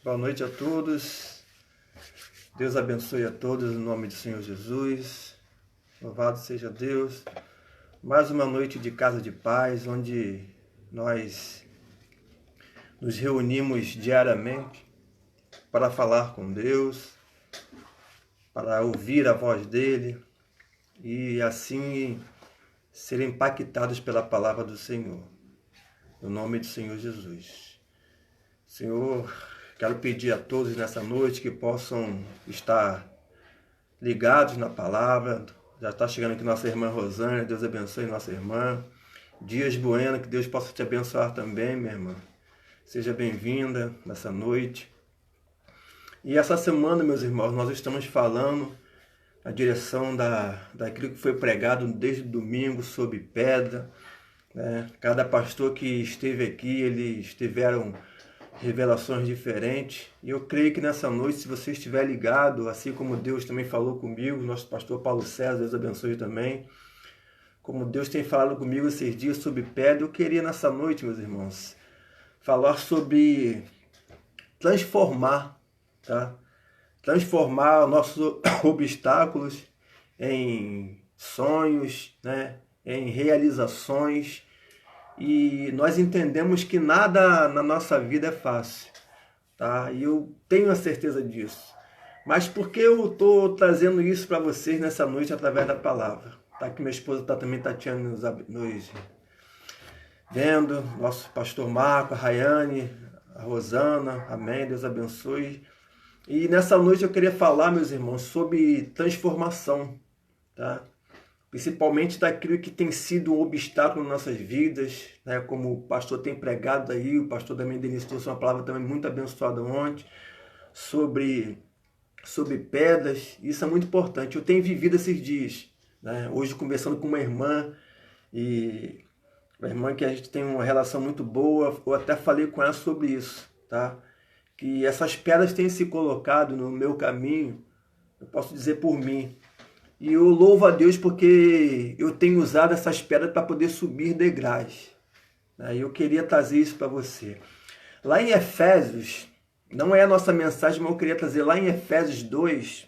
Boa noite a todos. Deus abençoe a todos em nome do Senhor Jesus. Louvado seja Deus. Mais uma noite de casa de paz, onde nós nos reunimos diariamente para falar com Deus, para ouvir a voz dele e assim ser impactados pela palavra do Senhor. No nome do Senhor Jesus. Senhor, quero pedir a todos nessa noite que possam estar ligados na palavra. Já está chegando aqui nossa irmã Rosânia, Deus abençoe nossa irmã. Dias Bueno, que Deus possa te abençoar também, minha irmã. Seja bem-vinda nessa noite. E essa semana, meus irmãos, nós estamos falando na direção daquilo que foi pregado desde o domingo sobre pedra. Né? Cada pastor que esteve aqui, eles tiveram revelações diferentes, e eu creio que nessa noite, se você estiver ligado, assim como Deus também falou comigo, nosso pastor Paulo César, Deus abençoe também, como Deus tem falado comigo esses dias sobre pedra, eu queria nessa noite, meus irmãos, falar sobre transformar, tá? Transformar nossos obstáculos em sonhos, né? Em realizações. E nós entendemos que nada na nossa vida é fácil, tá? E eu tenho a certeza disso. Mas por que eu estou trazendo isso para vocês nessa noite através da palavra? Tá? Que minha esposa também Tatiana nos vendo, nosso pastor Marco, a Rayane, a Rosana, amém, Deus abençoe. E nessa noite eu queria falar, meus irmãos, sobre transformação, tá? Principalmente daquilo que tem sido um obstáculo nas nossas vidas, né? Como o pastor tem pregado aí, o pastor também Denis trouxe uma palavra também muito abençoada ontem, sobre pedras. Isso é muito importante. Eu tenho vivido esses dias, né? Hoje conversando com uma irmã, e uma irmã que a gente tem uma relação muito boa, eu até falei com ela sobre isso, tá? Que essas pedras têm se colocado no meu caminho, eu posso dizer por mim. E eu louvo a Deus porque eu tenho usado essas pedras para poder subir degraus. E eu queria trazer isso para você. Lá em Efésios, não é a nossa mensagem, mas eu queria trazer lá em Efésios 2,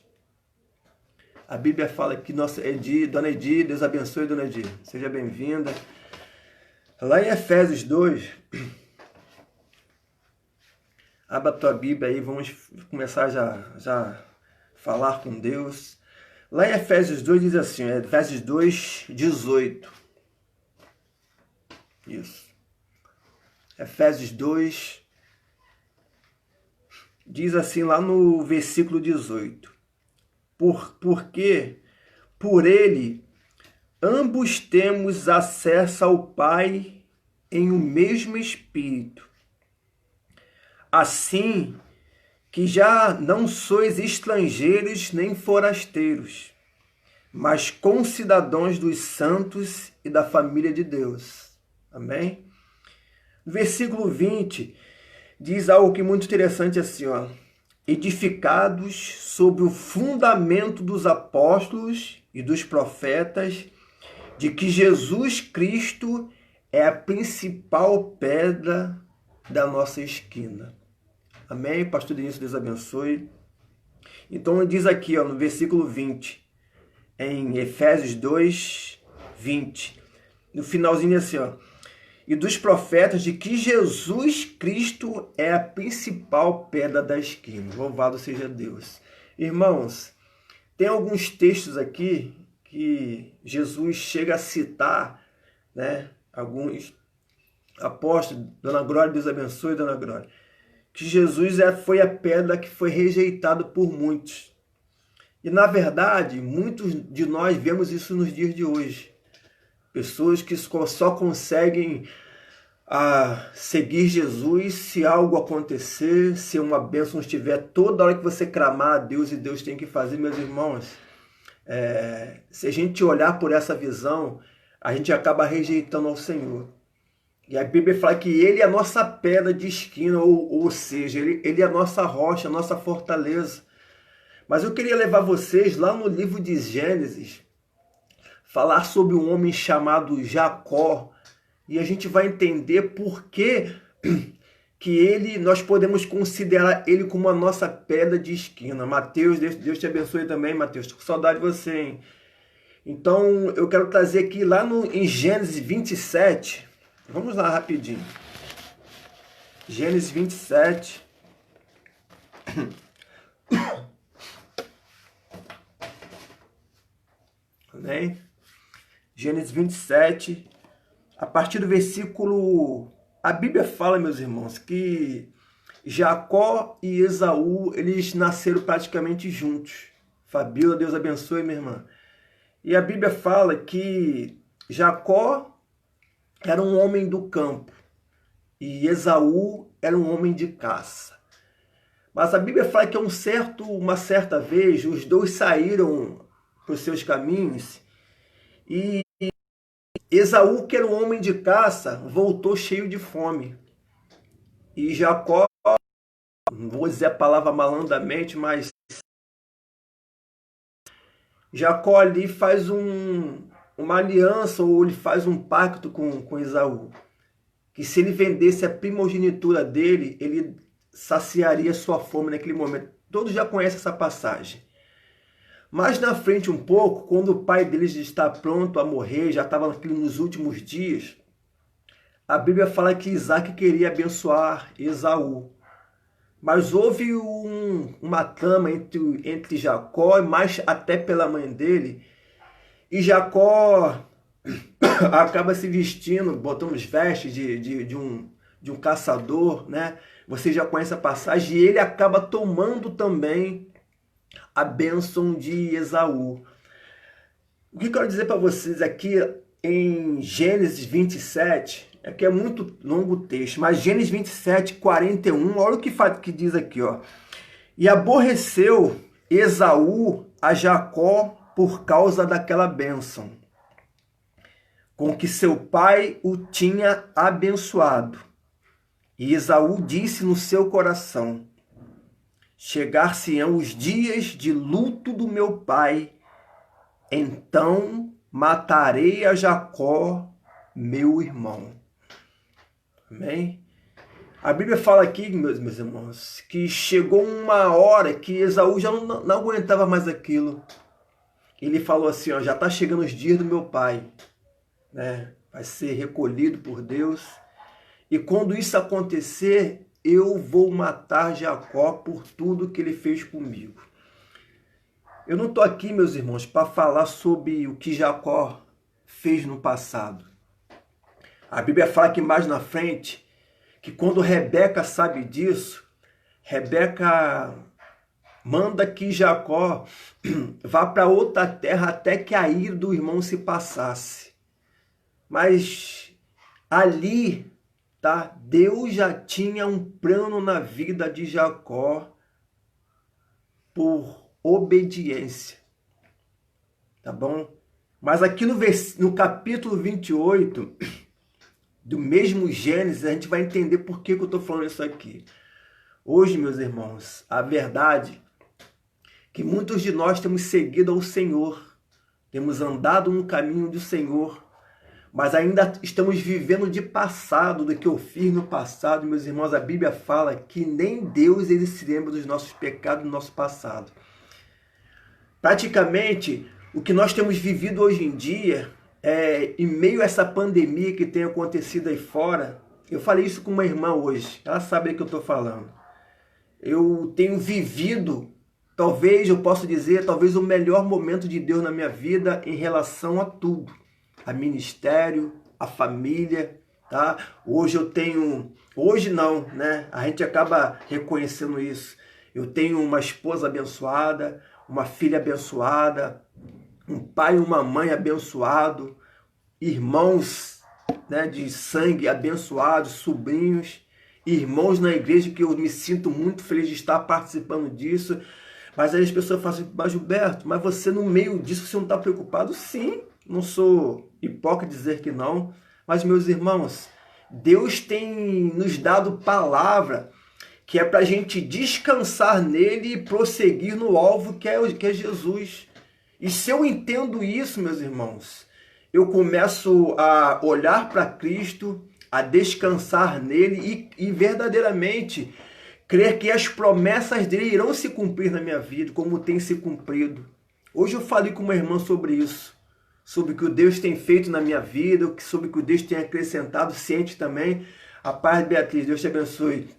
a Bíblia fala que nossa Dona Edir, Deus abençoe, Dona Edir, seja bem-vinda. Lá em Efésios 2, abra a tua Bíblia aí, vamos começar já falar com Deus. Lá em Efésios 2 diz assim, Efésios 2, 18. Isso. Efésios 2 diz assim lá no versículo 18. Porque por ele ambos temos acesso ao Pai em um mesmo Espírito. Assim que já não sois estrangeiros nem forasteiros, mas concidadãos dos santos e da família de Deus. Amém? No versículo 20, diz algo que é muito interessante assim, ó. Edificados sobre o fundamento dos apóstolos e dos profetas, de que Jesus Cristo é a principal pedra da nossa esquina. Amém? Pastor Denis, Deus abençoe. Então diz aqui, ó, no versículo 20, em Efésios 2, 20, no finalzinho assim, ó, e dos profetas, de que Jesus Cristo é a principal pedra da esquina. Louvado seja Deus. Irmãos, tem alguns textos aqui que Jesus chega a citar, né? Alguns apóstolos, Dona Glória, Deus abençoe, Dona Glória, que Jesus foi a pedra que foi rejeitada por muitos. E, na verdade, muitos de nós vemos isso nos dias de hoje. Pessoas que só conseguem seguir Jesus se algo acontecer, se uma bênção estiver, toda hora que você clamar a Deus e Deus tem que fazer, meus irmãos. Se a gente olhar por essa visão, a gente acaba rejeitando ao Senhor. E a Bíblia fala que Ele é a nossa pedra de esquina, ou seja, Ele é a nossa rocha, a nossa fortaleza. Mas eu queria levar vocês lá no livro de Gênesis, falar sobre um homem chamado Jacó, e a gente vai entender por que que nós podemos considerar ele como a nossa pedra de esquina. Mateus, Deus te abençoe também, Mateus. Estou com saudade de você, hein? Então, eu quero trazer aqui lá em Gênesis 27. Vamos lá rapidinho. Gênesis 27. Amém? Gênesis 27. A partir do versículo... A Bíblia fala, meus irmãos, que Jacó e Esaú, eles nasceram praticamente juntos. Fabíola, Deus abençoe, minha irmã. E a Bíblia fala que Jacó era um homem do campo e Esaú era um homem de caça. Mas a Bíblia fala que uma certa vez os dois saíram para os seus caminhos e Esaú, que era um homem de caça, voltou cheio de fome. E Jacó, não vou dizer a palavra malandramente, mas Jacó ali faz uma aliança, ou ele faz um pacto com Esaú, que se ele vendesse a primogenitura dele, ele saciaria sua fome naquele momento. Todos já conhecem essa passagem. Mais na frente um pouco, quando o pai deles está pronto a morrer, já estava nos últimos dias, a Bíblia fala que Isaac queria abençoar Esaú. Mas houve uma trama entre Jacó, e mais até pela mãe dele, e Jacó acaba se vestindo, botando os vestes de um caçador, né? Você já conhece a passagem, e ele acaba tomando também a bênção de Esaú. O que eu quero dizer para vocês aqui em Gênesis 27, que é muito longo o texto, mas Gênesis 27, 41, olha o que diz aqui, ó. E aborreceu Esaú a Jacó por causa daquela bênção, com que seu pai o tinha abençoado. E Esaú disse no seu coração: chegar-se-ão os dias de luto do meu pai, então matarei a Jacó, meu irmão. Amém? A Bíblia fala aqui, meus irmãos, que chegou uma hora que Esaú já não aguentava mais aquilo. Ele falou assim, ó, já está chegando os dias do meu pai, né? Vai ser recolhido por Deus. E quando isso acontecer, eu vou matar Jacó por tudo que ele fez comigo. Eu não estou aqui, meus irmãos, para falar sobre o que Jacó fez no passado. A Bíblia fala que mais na frente, que quando Rebeca sabe disso, Rebeca manda que Jacó vá para outra terra até que a ira do irmão se passasse. Mas ali, tá, Deus já tinha um plano na vida de Jacó por obediência. Tá bom? Mas aqui no capítulo 28 do mesmo Gênesis, a gente vai entender por que eu estou falando isso aqui. Hoje, meus irmãos, a verdade é que muitos de nós temos seguido ao Senhor, temos andado no caminho do Senhor, mas ainda estamos vivendo de passado, do que eu fiz no passado. Meus irmãos, a Bíblia fala que nem Deus ele se lembra dos nossos pecados do nosso passado. Praticamente, o que nós temos vivido hoje em dia, em meio a essa pandemia que tem acontecido aí fora, eu falei isso com uma irmã hoje, ela sabe do que eu estou falando. Eu tenho vivido, talvez eu possa dizer, talvez o melhor momento de Deus na minha vida em relação a tudo. A ministério, a família, tá? Hoje eu tenho, hoje não, né? A gente acaba reconhecendo isso. Eu tenho uma esposa abençoada, uma filha abençoada, um pai e uma mãe abençoado, irmãos, né, de sangue abençoados, sobrinhos, irmãos na igreja que eu me sinto muito feliz de estar participando disso. Mas aí as pessoas falam assim, mas Gilberto, mas você no meio disso você não está preocupado? Sim, não sou hipócrita dizer que não, mas meus irmãos, Deus tem nos dado palavra que é para a gente descansar nele e prosseguir no alvo que é Jesus. E se eu entendo isso, meus irmãos, eu começo a olhar para Cristo, a descansar nele e verdadeiramente crer que as promessas dele irão se cumprir na minha vida, como tem se cumprido. Hoje eu falei com uma irmã sobre isso, sobre o que o Deus tem feito na minha vida, sobre o que o Deus tem acrescentado. Sente também, a paz, Beatriz, Deus te abençoe.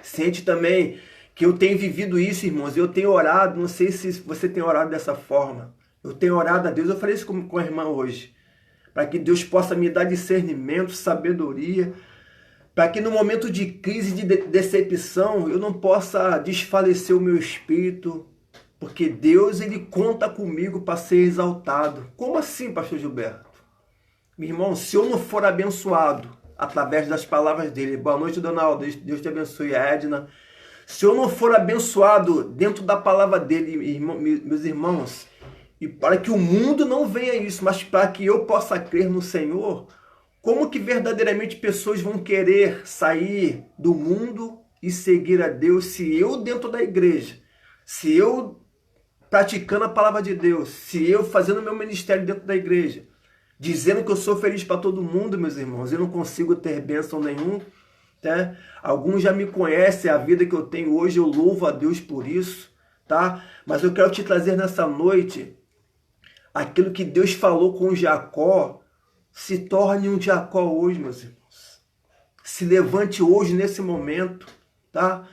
Sente também que eu tenho vivido isso, irmãos. Eu tenho orado, não sei se você tem orado dessa forma. Eu tenho orado a Deus, eu falei isso com a irmã hoje, para que Deus possa me dar discernimento, sabedoria, para que no momento de crise, de decepção, eu não possa desfalecer o meu espírito, porque Deus, ele conta comigo para ser exaltado. Como assim, pastor Gilberto? Meu irmão, se eu não for abençoado através das palavras dele, boa noite, dona Alda, Deus te abençoe, a Edna. Se eu não for abençoado dentro da palavra dele, meus irmãos, e para que o mundo não venha isso, mas para que eu possa crer no Senhor, como que verdadeiramente pessoas vão querer sair do mundo e seguir a Deus se eu dentro da igreja, se eu praticando a palavra de Deus, se eu fazendo meu ministério dentro da igreja, dizendo que eu sou feliz para todo mundo, meus irmãos, eu não consigo ter bênção nenhuma, tá? Alguns já me conhecem, a vida que eu tenho hoje, eu louvo a Deus por isso, tá? Mas eu quero te trazer nessa noite aquilo que Deus falou com Jacó. Se torne um Jacó hoje, meus irmãos. Se levante hoje, nesse momento, tá?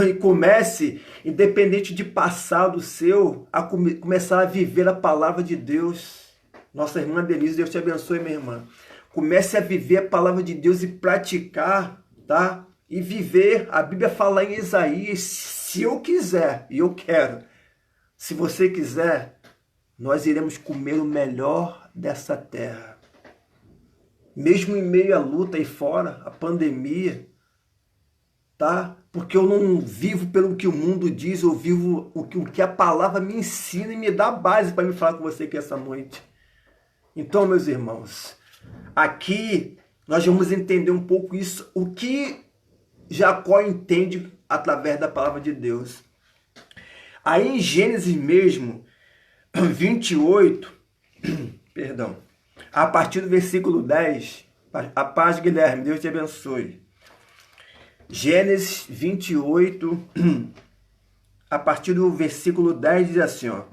E comece, independente de passado seu, a começar a viver a palavra de Deus. Nossa irmã Denise, Deus te abençoe, minha irmã. Comece a viver a palavra de Deus e praticar, tá? E viver. A Bíblia fala em Isaías, se eu quiser, e eu quero, se você quiser, nós iremos comer o melhor dessa terra. Mesmo em meio à luta aí fora, a pandemia, tá? Porque eu não vivo pelo que o mundo diz, eu vivo o que a palavra me ensina e me dá base para me falar com você aqui essa noite. Então, meus irmãos, aqui nós vamos entender um pouco isso, o que Jacó entende através da palavra de Deus. Aí em Gênesis mesmo, 28, perdão, a partir do versículo 10, a paz, Guilherme, Deus te abençoe. Gênesis 28, a partir do versículo 10, diz assim, ó.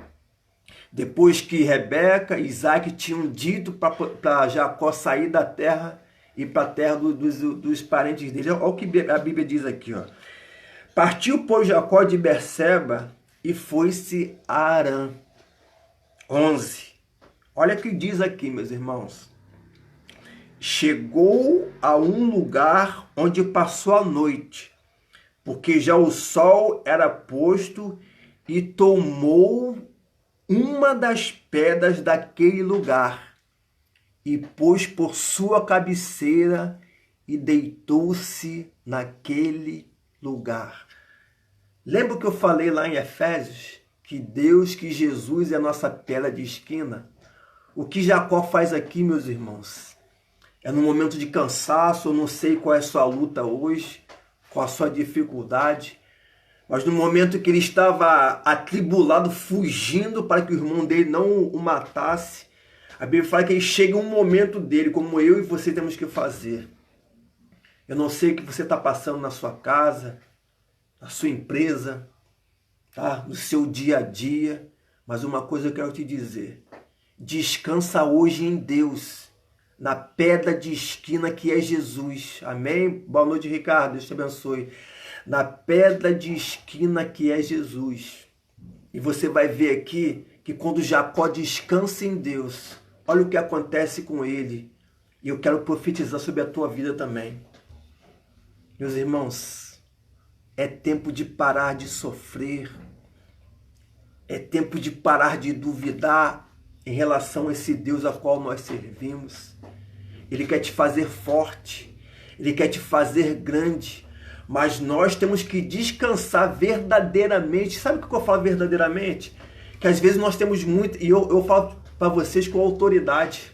Depois que Rebeca e Isaac tinham dito para Jacó sair da terra e para a terra dos parentes dele. Olha o que a Bíblia diz aqui, ó. Partiu, pois, Jacó de Berseba e foi-se a Harã. 11. Olha o que diz aqui, meus irmãos. Chegou a um lugar onde passou a noite, porque já o sol era posto, e tomou uma das pedras daquele lugar e pôs por sua cabeceira e deitou-se naquele lugar. Lembra que eu falei lá em Efésios que Deus, que Jesus é a nossa pedra de esquina? O que Jacó faz aqui, meus irmãos, é no momento de cansaço. Eu não sei qual é a sua luta hoje, qual a sua dificuldade, mas no momento que ele estava atribulado, fugindo para que o irmão dele não o matasse, a Bíblia fala que ele chega um momento dele, como eu e você temos que fazer. Eu não sei o que você está passando na sua casa, na sua empresa, tá? No seu dia a dia, mas uma coisa eu quero te dizer: descansa hoje em Deus, na pedra de esquina que é Jesus. Amém? Boa noite, Ricardo, Deus te abençoe. Na pedra de esquina que é Jesus. E você vai ver aqui que quando Jacó descansa em Deus, olha o que acontece com ele. E eu quero profetizar sobre a tua vida também. Meus irmãos, é tempo de parar de sofrer. É tempo de parar de duvidar em relação a esse Deus a qual nós servimos. Ele quer te fazer forte. Ele quer te fazer grande. Mas nós temos que descansar verdadeiramente. Sabe o que eu falo verdadeiramente? Que às vezes nós temos muito, e eu falo para vocês com autoridade.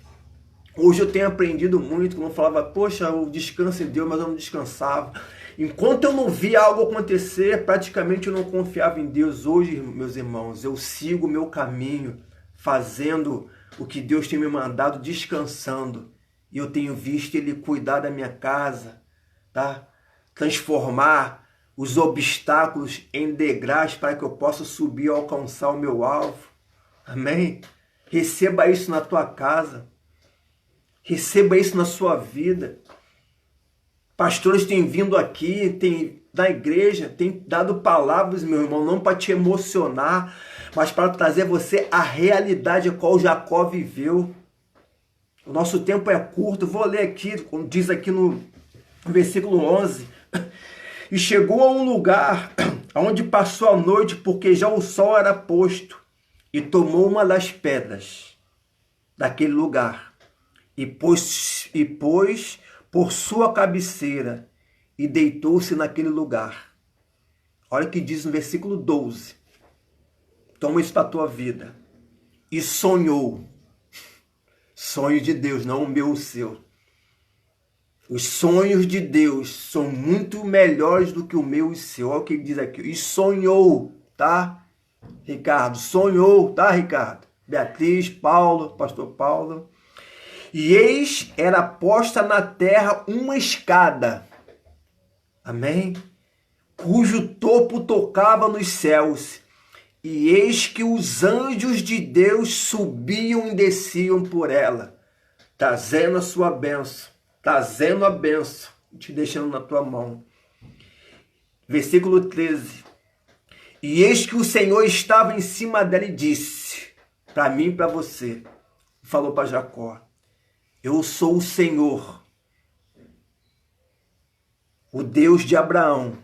Hoje eu tenho aprendido muito, como eu falava, poxa, eu descanso em Deus, mas eu não descansava. Enquanto eu não via algo acontecer, praticamente eu não confiava em Deus. Hoje, meus irmãos, eu sigo o meu caminho, fazendo o que Deus tem me mandado, descansando. e eu tenho visto Ele cuidar da minha casa, tá? Transformar os obstáculos em degraus para que eu possa subir e alcançar o meu alvo. Amém? Receba isso na tua casa. Receba isso na sua vida. Pastores têm vindo aqui, na igreja, têm dado palavras, meu irmão, não para te emocionar, mas para trazer você a realidade a qual Jacó viveu. O nosso tempo é curto, vou ler aqui, como diz aqui no versículo 11. E chegou a um lugar onde passou a noite, porque já o sol era posto, e tomou uma das pedras daquele lugar, e pôs por sua cabeceira, e deitou-se naquele lugar. Olha o que diz no versículo 12. Toma isso para a tua vida. E sonhou. Sonho de Deus, não o meu, o seu. Os sonhos de Deus são muito melhores do que o meu e o seu. Olha o que ele diz aqui. E sonhou, tá, Ricardo? Sonhou, tá, Ricardo? Beatriz, Paulo, pastor Paulo. E eis era posta na terra uma escada. Amém? Cujo topo tocava nos céus. E eis que os anjos de Deus subiam e desciam por ela, trazendo a sua bênção, trazendo a bênção, te deixando na tua mão. Versículo 13. E eis que o Senhor estava em cima dela e disse, para mim e para você, falou para Jacó, eu sou o Senhor, o Deus de Abraão,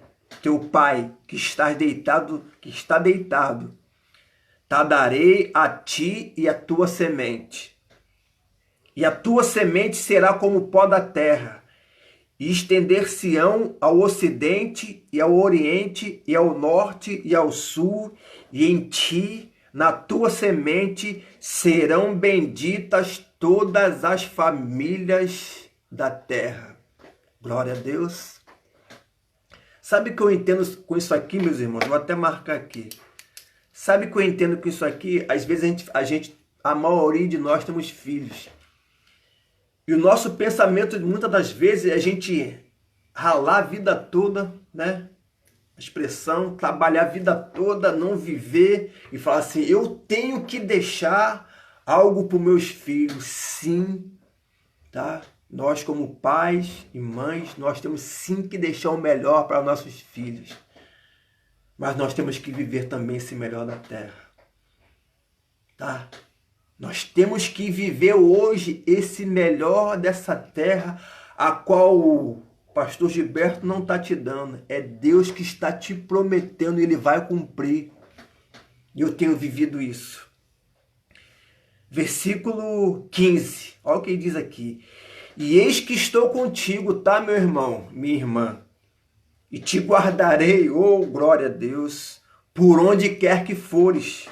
teu pai, que está deitado, darei a ti e a tua semente. E a tua semente será como o pó da terra, e estender-se-ão ao ocidente e ao oriente e ao norte e ao sul, e em ti, na tua semente, serão benditas todas as famílias da terra. Glória a Deus. Sabe o que eu entendo com isso aqui, meus irmãos? Vou até marcar aqui. Sabe o que eu entendo com isso aqui? Às vezes a maioria de nós temos filhos. E o nosso pensamento, muitas das vezes, é a gente ralar a vida toda, né? A expressão, trabalhar a vida toda, não viver e falar assim, eu tenho que deixar algo para os meus filhos. Sim, tá? Nós como pais e mães, nós temos sim que deixar o melhor para nossos filhos. Mas nós temos que viver também esse melhor na terra. Tá? Nós temos que viver hoje esse melhor dessa terra, a qual o pastor Gilberto não está te dando. É Deus que está te prometendo e Ele vai cumprir. E eu tenho vivido isso. Versículo 15. Olha o que ele diz aqui. E eis que estou contigo, tá, meu irmão, minha irmã? E te guardarei, oh glória a Deus, por onde quer que fores.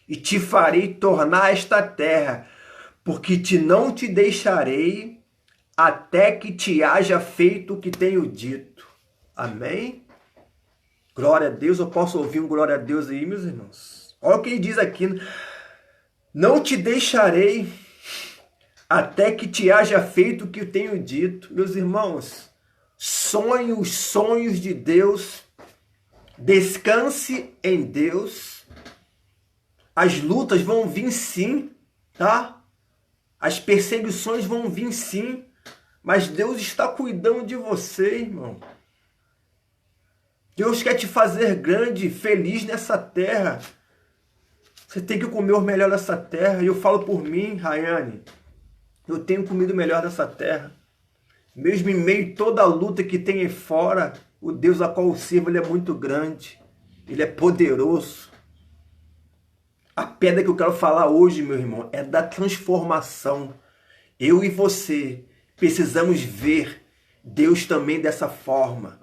E te farei tornar esta terra, porque não te deixarei até que te haja feito o que tenho dito. Amém? Glória a Deus. Eu posso ouvir um glória a Deus aí, meus irmãos? Olha o que ele diz aqui. Não te deixarei até que te haja feito o que eu tenho dito. Meus irmãos, sonhe os sonhos de Deus. Descanse em Deus. As lutas vão vir sim, tá? As perseguições vão vir sim. Mas Deus está cuidando de você, irmão. Deus quer te fazer grande, feliz nessa terra. Você tem que comer o melhor dessa terra. E eu falo por mim, Rayane. Eu tenho comido o melhor dessa terra. Mesmo em meio a toda a luta que tem aí fora, o Deus a qual eu sirvo, Ele é muito grande. Ele é poderoso. A pedra que eu quero falar hoje, meu irmão, é da transformação. Eu e você precisamos ver Deus também dessa forma.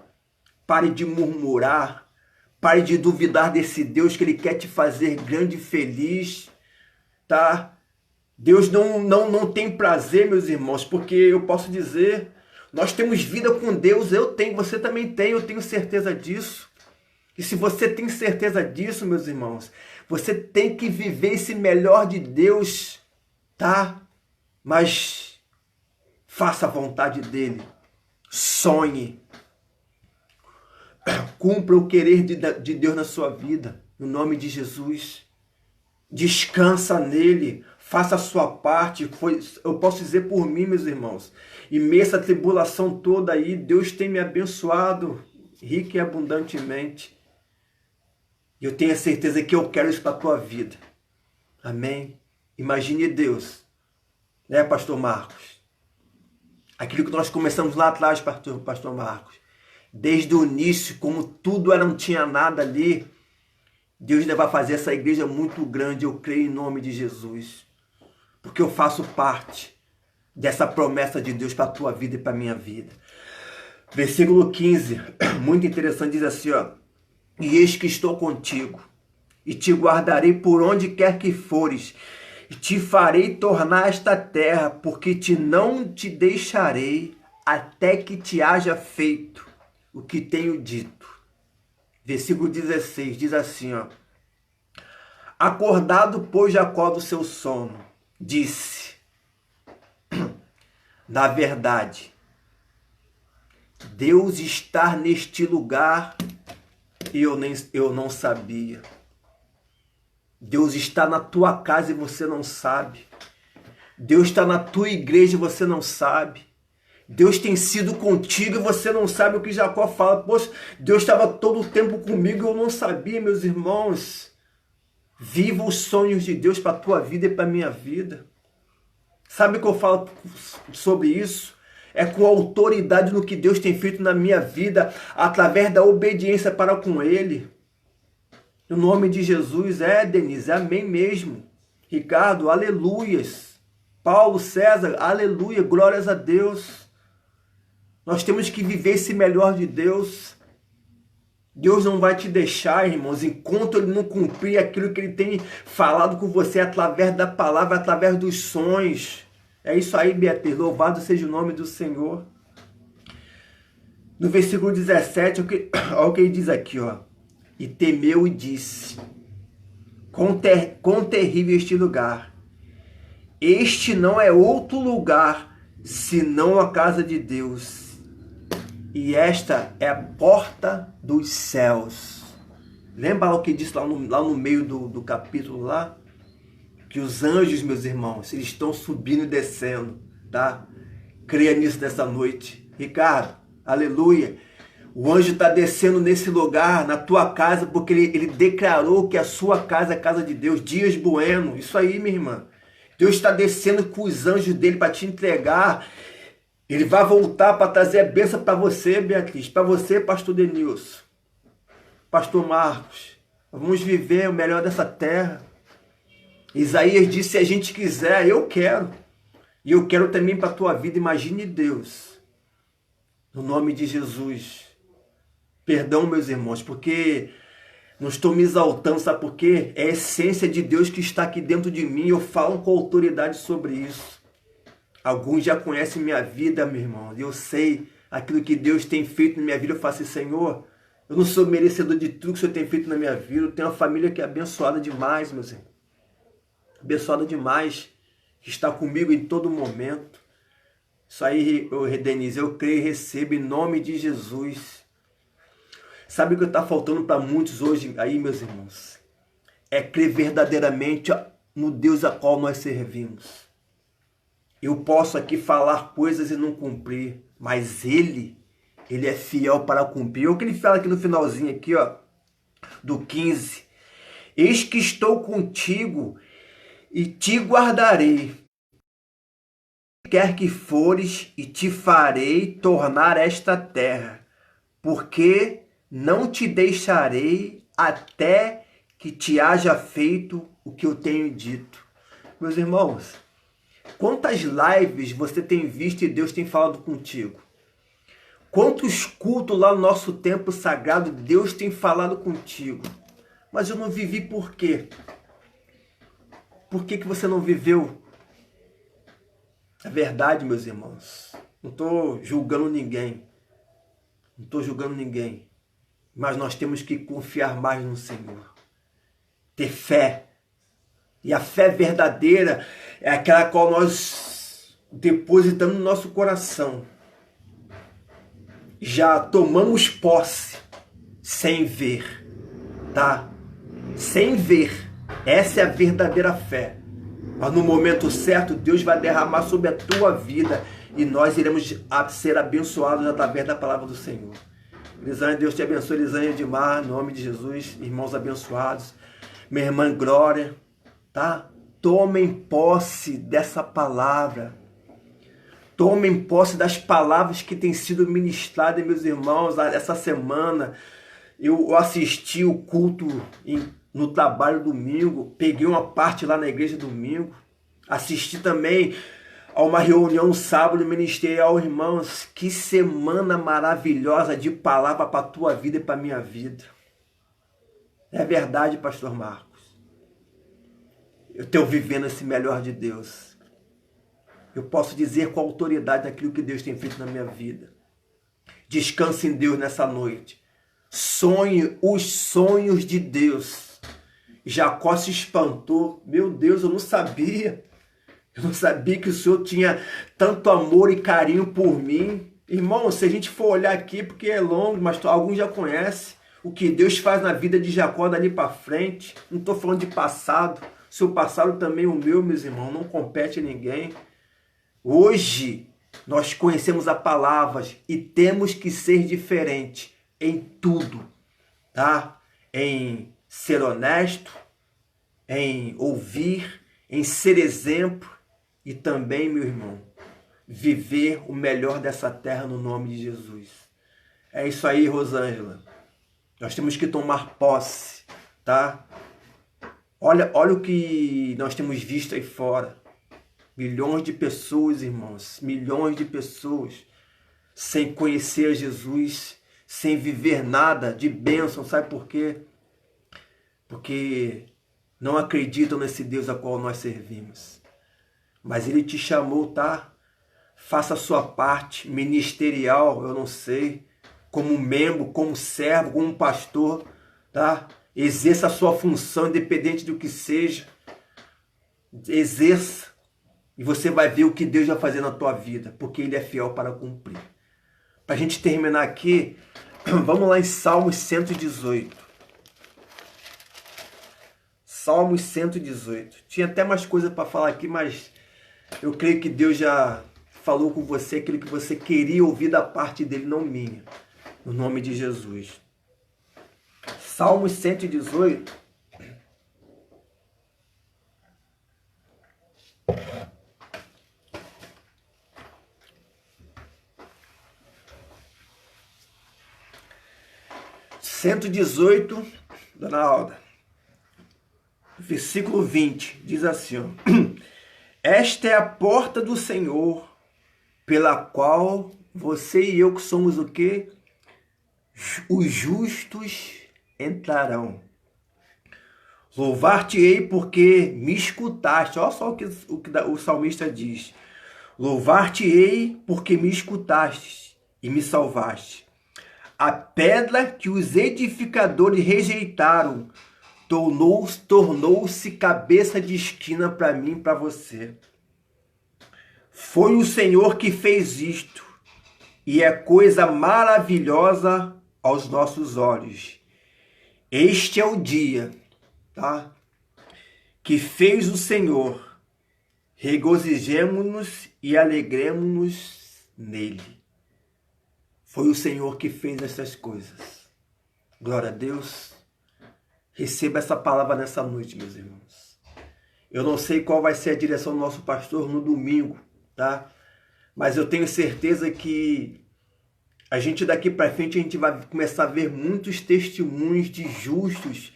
Pare de murmurar. Pare de duvidar desse Deus que Ele quer te fazer grande e feliz. Tá? Deus não tem prazer, meus irmãos, porque eu posso dizer, nós temos vida com Deus, eu tenho, você também tem, eu tenho certeza disso. E se você tem certeza disso, meus irmãos, você tem que viver esse melhor de Deus, tá? Mas Faça a vontade dele. Sonhe. Cumpra o querer de Deus na sua vida. No nome de Jesus. Descansa nele. Faça a sua parte. Eu posso dizer por mim, meus irmãos. E meio essa tribulação toda aí, Deus tem me abençoado rica e abundantemente. E eu tenho a certeza que eu quero isso para a tua vida. Amém? Imagine Deus. Né, pastor Marcos? Aquilo que nós começamos lá atrás, pastor Marcos. Desde o início, como tudo não tinha nada ali, Deus ainda vai fazer essa igreja muito grande. Eu creio em nome de Jesus. Porque eu faço parte dessa promessa de Deus para a tua vida e para a minha vida. Versículo 15, muito interessante, diz assim, ó. E eis que estou contigo, e te guardarei por onde quer que fores, e te farei tornar esta terra, porque não te deixarei até que te haja feito o que tenho dito. Versículo 16, diz assim, ó. Acordado, pois, Jacó do seu sono, disse, na verdade, Deus está neste lugar e eu não sabia. Deus está na tua casa e você não sabe. Deus está na tua igreja e você não sabe. Deus tem sido contigo e você não sabe o que Jacó fala. Poxa, Deus estava todo o tempo comigo e eu não sabia, meus irmãos. Viva os sonhos de Deus para a tua vida e para a minha vida. Sabe o que eu falo sobre isso? É com autoridade no que Deus tem feito na minha vida, através da obediência para com Ele. No nome de Jesus, Denise, amém mesmo. Ricardo, aleluias. Paulo, César, aleluia, glórias a Deus. Nós temos que viver esse melhor de Deus. Deus não vai te deixar, irmãos, enquanto Ele não cumprir aquilo que Ele tem falado com você através da palavra, através dos sonhos. É isso aí, Beatriz. Louvado seja o nome do Senhor. No versículo 17, olha o que ele diz aqui, ó. E temeu e disse, quão terrível este lugar. Este não é outro lugar, senão a casa de Deus. E esta é a porta dos céus. Lembra o que disse lá no meio do capítulo lá? Que os anjos, meus irmãos, eles estão subindo e descendo, tá? Creia nisso nessa noite. Ricardo, aleluia. O anjo está descendo nesse lugar, na tua casa, porque ele declarou que a sua casa é a casa de Deus. Dias Bueno, isso aí, minha irmã. Deus está descendo com os anjos dele para te entregar. Ele vai voltar para trazer a bênção para você, Beatriz, para você, pastor Denilson, pastor Marcos. Vamos viver o melhor dessa terra. Isaías disse, se a gente quiser, eu quero. E eu quero também para a tua vida. Imagine Deus. No nome de Jesus. Perdão, meus irmãos, porque não estou me exaltando, sabe por quê? É a essência de Deus que está aqui dentro de mim. Eu falo com autoridade sobre isso. Alguns já conhecem minha vida, meu irmão. Eu sei aquilo que Deus tem feito na minha vida. Eu falo assim, Senhor, eu não sou merecedor de tudo que o Senhor tem feito na minha vida. Eu tenho uma família que é abençoada demais, meus irmãos. Abençoada demais, que está comigo em todo momento. Isso aí, Denise, eu creio e recebo em nome de Jesus. Sabe o que está faltando para muitos hoje aí, meus irmãos? É crer verdadeiramente no Deus a qual nós servimos. Eu posso aqui falar coisas e não cumprir, mas Ele é fiel para cumprir. O que ele fala aqui no finalzinho aqui, ó, do 15. Eis que estou contigo e te guardarei, quer que fores, e te farei tornar esta terra, porque não te deixarei até que te haja feito o que eu tenho dito. Meus irmãos, quantas lives você tem visto e Deus tem falado contigo? Quantos cultos lá no nosso templo sagrado Deus tem falado contigo? Mas eu não vivi por quê? Por que você não viveu? É verdade, meus irmãos. Não estou julgando ninguém. Não estou julgando ninguém. Mas nós temos que confiar mais no Senhor. Ter fé. E a fé verdadeira é aquela qual nós depositamos no nosso coração. Já tomamos posse sem ver, tá? Sem ver. Essa é a verdadeira fé. Mas no momento certo, Deus vai derramar sobre a tua vida e nós iremos ser abençoados através da palavra do Senhor. Elisânia, Deus te abençoe. Elisânia Edmar, em nome de Jesus, irmãos abençoados. Minha irmã Glória, tá? Tomem posse dessa palavra. Tomem posse das palavras que têm sido ministradas, meus irmãos. Essa semana eu assisti o culto no trabalho domingo, peguei uma parte lá na igreja domingo, assisti também a uma reunião no sábado e ministrei aos irmãos. Que semana maravilhosa de palavra para a tua vida e para a minha vida. É verdade, pastor Marcos. Eu estou vivendo esse melhor de Deus. Eu posso dizer com autoridade aquilo que Deus tem feito na minha vida. Descanse em Deus nessa noite. Sonhe os sonhos de Deus. Jacó se espantou. Meu Deus, eu não sabia. Eu não sabia que o Senhor tinha tanto amor e carinho por mim. Irmão, se a gente for olhar aqui, porque é longo, mas alguns já conhecem o que Deus faz na vida de Jacó dali para frente. Não estou falando de passado. Seu passado também, o meu, meus irmãos, não compete a ninguém. Hoje, nós conhecemos a palavra e temos que ser diferente em tudo, tá? Em ser honesto, em ouvir, em ser exemplo e também, meu irmão, viver o melhor dessa terra no nome de Jesus. É isso aí, Rosângela. Nós temos que tomar posse, tá? Olha o que nós temos visto aí fora. Milhões de pessoas, irmãos, milhões de pessoas sem conhecer Jesus, sem viver nada de bênção. Sabe por quê? Porque não acreditam nesse Deus a qual nós servimos. Mas Ele te chamou, tá? Faça a sua parte ministerial, eu não sei, como membro, como servo, como pastor, tá? Exerça a sua função, independente do que seja. Exerça. E você vai ver o que Deus vai fazer na tua vida, porque Ele é fiel para cumprir. Para a gente terminar aqui, vamos lá em Salmos 118. Salmos 118. Tinha até mais coisa para falar aqui, mas eu creio que Deus já falou com você aquilo que você queria ouvir da parte dele, não minha. No nome de Jesus. Salmos 118. Dona Alda, versículo 20, diz assim, ó, esta é a porta do Senhor, pela qual você e eu que somos o quê? Os justos entrarão. Louvar-te-ei porque me escutaste. Olha só o que o salmista diz. Louvar-te-ei porque me escutaste e me salvaste. A pedra que os edificadores rejeitaram tornou-se cabeça de esquina para mim e para você. Foi o Senhor que fez isto, e é coisa maravilhosa aos nossos olhos. Este é o dia, tá? Que fez o Senhor. Regozijemo-nos e alegremo-nos nele. Foi o Senhor que fez essas coisas. Glória a Deus. Receba essa palavra nessa noite, meus irmãos. Eu não sei qual vai ser a direção do nosso pastor no domingo, tá? Mas eu tenho certeza que a gente daqui para frente a gente vai começar a ver muitos testemunhos de justos,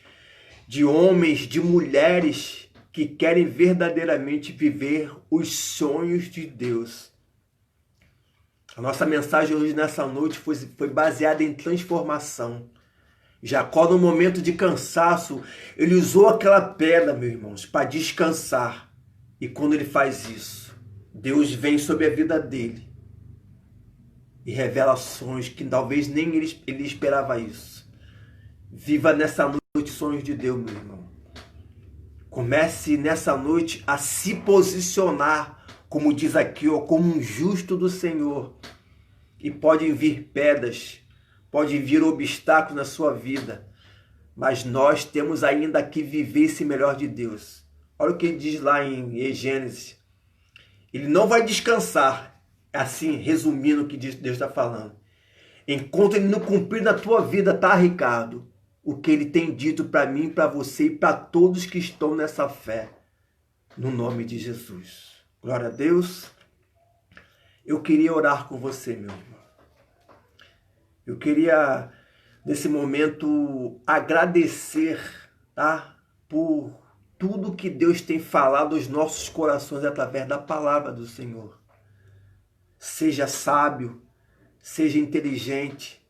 de homens, de mulheres que querem verdadeiramente viver os sonhos de Deus. A nossa mensagem hoje nessa noite foi baseada em transformação. Jacó, no momento de cansaço, ele usou aquela pedra, meus irmãos, para descansar. E quando ele faz isso, Deus vem sobre a vida dele e revela sonhos que talvez nem ele esperava isso. Viva nessa noite sonhos de Deus, meu irmão. Comece nessa noite a se posicionar como diz aqui, ó, como um justo do Senhor. E podem vir pedras, podem vir obstáculos na sua vida, mas nós temos ainda que viver esse melhor de Deus. Olha o que ele diz lá em Gênesis. Ele não vai descansar, assim, resumindo o que Deus está falando. Enquanto ele não cumprir na tua vida, tá, Ricardo? O que ele tem dito para mim, para você e para todos que estão nessa fé. No nome de Jesus. Glória a Deus. Eu queria orar com você, meu irmão. Eu queria, nesse momento, agradecer, tá? Por tudo que Deus tem falado aos nossos corações através da palavra do Senhor. Seja sábio, seja inteligente,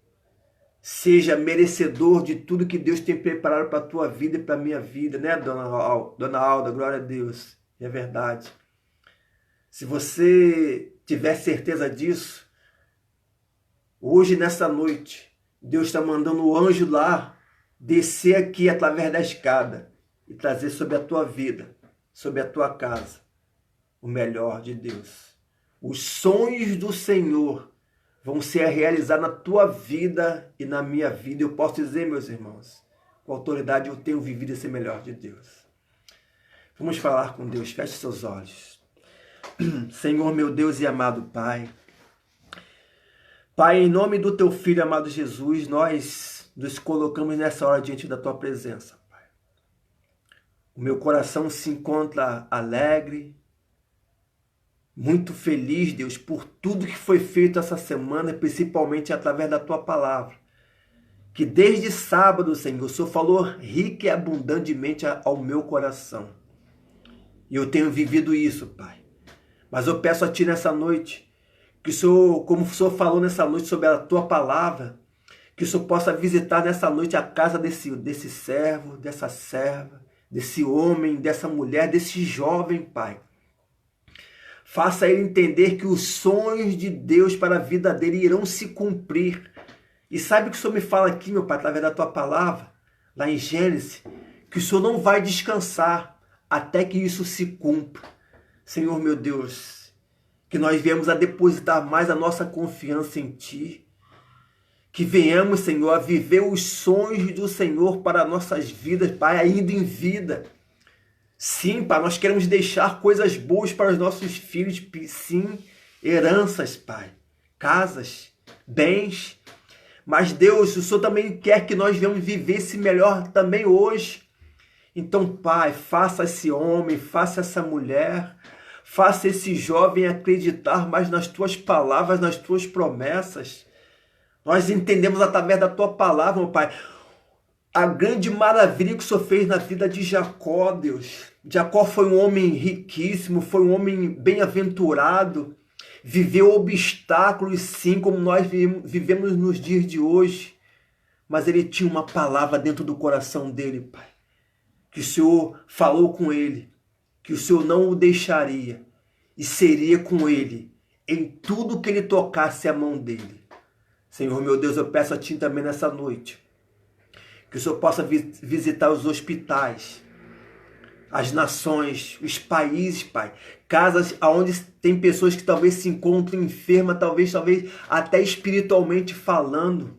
seja merecedor de tudo que Deus tem preparado para a tua vida e para a minha vida, né, Dona Alda? Glória a Deus. É verdade. Se você tiver certeza disso, hoje, nessa noite, Deus está mandando o anjo lá descer aqui através da escada e trazer sobre a tua vida, sobre a tua casa, o melhor de Deus. Os sonhos do Senhor vão ser realizados na tua vida e na minha vida. Eu posso dizer, meus irmãos, com autoridade eu tenho vivido esse melhor de Deus. Vamos falar com Deus. Feche seus olhos. Senhor, meu Deus e amado Pai. Pai, em nome do teu Filho, amado Jesus, nós nos colocamos nessa hora diante da tua presença, Pai. O meu coração se encontra alegre, muito feliz, Deus, por tudo que foi feito essa semana, principalmente através da tua palavra. Que desde sábado, Senhor, o Senhor falou rica e abundantemente ao meu coração. E eu tenho vivido isso, Pai. Mas eu peço a Ti nessa noite, que o Senhor, como o Senhor falou nessa noite sobre a Tua palavra, que o Senhor possa visitar nessa noite a casa desse servo, dessa serva, desse homem, dessa mulher, desse jovem, Pai. Faça ele entender que os sonhos de Deus para a vida dele irão se cumprir. E sabe o que o Senhor me fala aqui, meu Pai, através da Tua palavra, lá em Gênesis, que o Senhor não vai descansar até que isso se cumpra. Senhor, meu Deus, que nós viemos a depositar mais a nossa confiança em Ti, que venhamos, Senhor, a viver os sonhos do Senhor para nossas vidas, Pai, ainda em vida. Sim, Pai, nós queremos deixar coisas boas para os nossos filhos, sim, heranças, Pai, casas, bens. Mas Deus, o Senhor também quer que nós venhamos viver esse melhor também hoje. Então, Pai, faça esse homem, faça essa mulher, faça esse jovem acreditar mais nas Tuas palavras, nas Tuas promessas. Nós entendemos através da Tua palavra, meu Pai, a grande maravilha que o Senhor fez na vida de Jacó, Deus. Jacó foi um homem riquíssimo, foi um homem bem-aventurado, viveu obstáculos, sim, como nós vivemos nos dias de hoje. Mas ele tinha uma palavra dentro do coração dele, Pai, que o Senhor falou com ele, que o Senhor não o deixaria e seria com ele em tudo que ele tocasse a mão dele. Senhor, meu Deus, eu peço a Ti também nessa noite, que o Senhor possa visitar os hospitais, as nações, os países, Pai. Casas onde tem pessoas que talvez se encontrem enfermas, talvez até espiritualmente falando.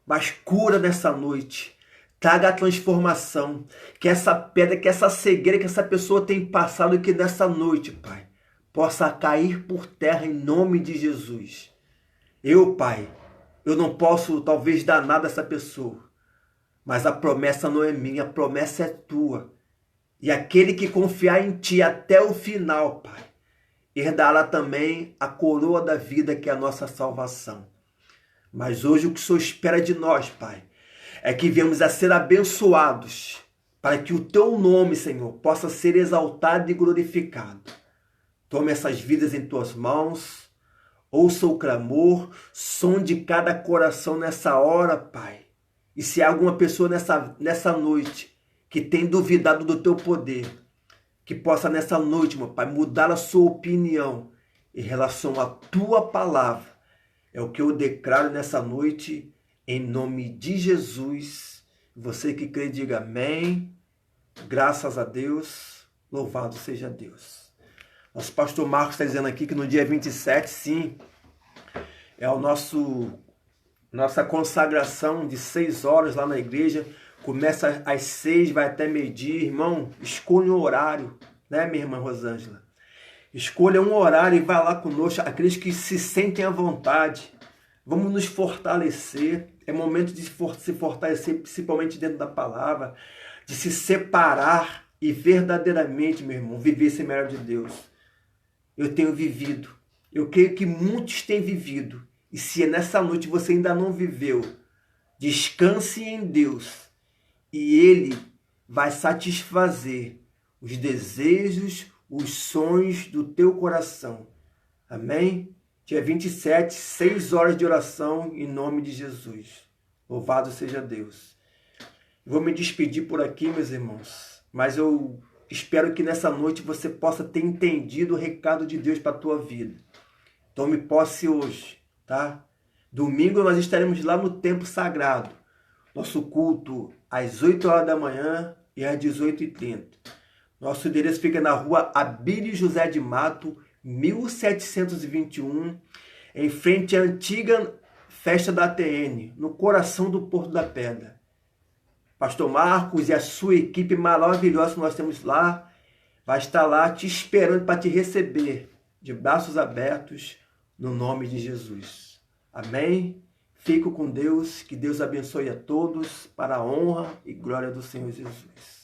Mas cura nessa noite. Traga a transformação. Que essa pedra, que essa cegueira que essa pessoa tem passado, que nessa noite, Pai, possa cair por terra em nome de Jesus. Eu, Pai, eu não posso talvez dar nada a essa pessoa. Mas a promessa não é minha, a promessa é Tua. E aquele que confiar em Ti até o final, Pai, herdará também a coroa da vida, que é a nossa salvação. Mas hoje o que o Senhor espera de nós, Pai, é que venhamos a ser abençoados, para que o Teu nome, Senhor, possa ser exaltado e glorificado. Tome essas vidas em Tuas mãos, ouça o clamor, sonde cada coração nessa hora, Pai. E se há alguma pessoa nessa noite que tem duvidado do Teu poder, que possa nessa noite, meu Pai, mudar a sua opinião em relação à Tua palavra. É o que eu declaro nessa noite, em nome de Jesus. Você que crê, diga amém. Graças a Deus. Louvado seja Deus. Nosso pastor Marcos está dizendo aqui que no dia 27, sim, é o nossa consagração de 6 horas lá na igreja. Começa às 6, vai até meio-dia. Irmão, escolha um horário, né, minha irmã Rosângela? Escolha um horário e vá lá conosco, aqueles que se sentem à vontade. Vamos nos fortalecer. É momento de se fortalecer, principalmente dentro da palavra, de se separar e verdadeiramente, meu irmão, viver esse melhor de Deus. Eu tenho vivido. Eu creio que muitos têm vivido. E se nessa noite você ainda não viveu, descanse em Deus. E Ele vai satisfazer os desejos, os sonhos do teu coração. Amém? Dia 27, 6 horas de oração em nome de Jesus. Louvado seja Deus. Vou me despedir por aqui, meus irmãos. Mas eu espero que nessa noite você possa ter entendido o recado de Deus para a tua vida. Tome posse hoje, tá? Domingo nós estaremos lá no templo sagrado. Nosso culto às 8 horas da manhã e às 18h30. Nosso endereço fica na rua Abílio José de Mato, 1721, em frente à antiga festa da ATN, no coração do Porto da Pedra. Pastor Marcos e a sua equipe maravilhosa que nós temos lá, vai estar lá te esperando para te receber, de braços abertos, no nome de Jesus. Amém? Fico com Deus, que Deus abençoe a todos, para a honra e glória do Senhor Jesus.